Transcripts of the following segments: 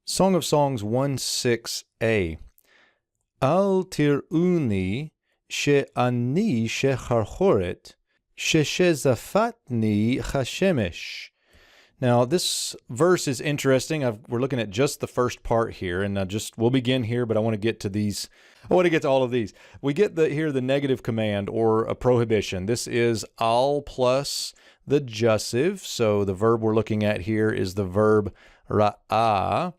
Song of Songs 1:6a. Al tir'uni she'ani shecharchoret sheshezafatni chashemesh. Now, this verse is interesting. We're looking at just the first part here, and we'll begin here, but I want to get to these. I want to get to all of these. We get here the negative command or a prohibition. This is al plus the jussive. So the verb we're looking at here is the verb ra'ah,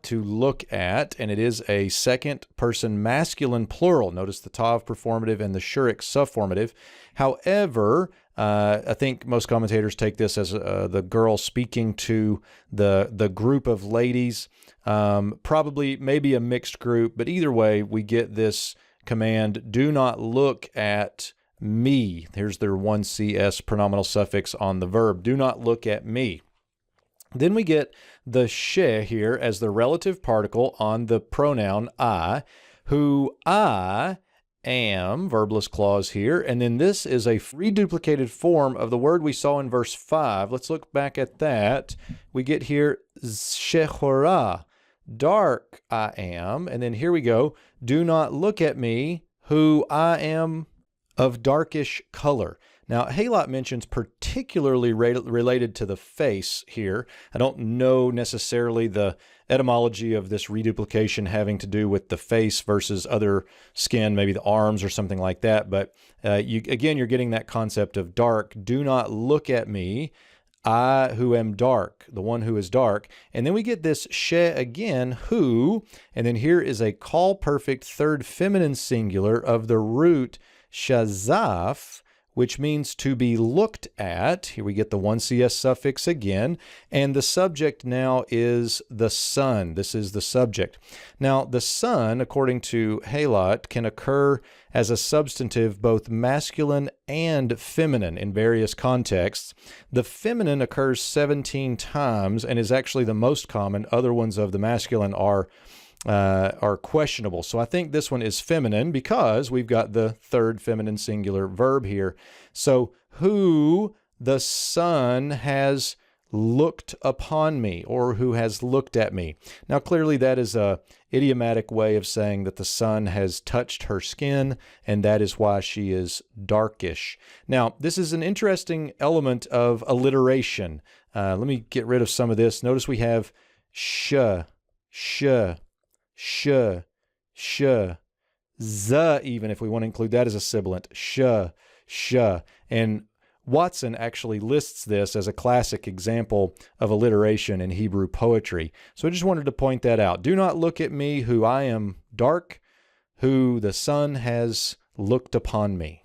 to look at, and it is a second person masculine plural. Notice the tav performative and the shurik subformative. However, I think most commentators take this as the girl speaking to the group of ladies, probably maybe a mixed group, but either way, we get this command, do not look at me. Here's their 1cs pronominal suffix on the verb, do not look at me. Then we get the she here as the relative particle on the pronoun I, who I am, verbless clause here, and then this is a reduplicated form of the word we saw in verse 5. Let's look back at that. We get here shechora, dark I am, and then here we go, do not look at me, who I am of darkish color. Now, Halot mentions particularly related to the face here. I don't know necessarily the etymology of this reduplication having to do with the face versus other skin, maybe the arms or something like that. But again, you're getting that concept of dark. Do not look at me, I who am dark, the one who is dark. And then we get this she again, who, and then here is a call perfect third feminine singular of the root shazaf, which means to be looked at. Here we get the 1cs suffix again, and the subject now is the sun. This is the subject. Now, the sun, according to Halot, can occur as a substantive both masculine and feminine in various contexts. The feminine occurs 17 times and is actually the most common. Other ones of the masculine are questionable. So I think this one is feminine because we've got the third feminine singular verb here. So who the sun has looked upon me, or who has looked at me. Now clearly that is a idiomatic way of saying that the sun has touched her skin, and that is why she is darkish. Now this is an interesting element of alliteration. Let me get rid of some of this. Notice we have sh, z, even if we want to include that as a sibilant, sh. And Watson actually lists this as a classic example of alliteration in Hebrew poetry. So I just wanted to point that out. Do not look at me, who I am dark, who the sun has looked upon me.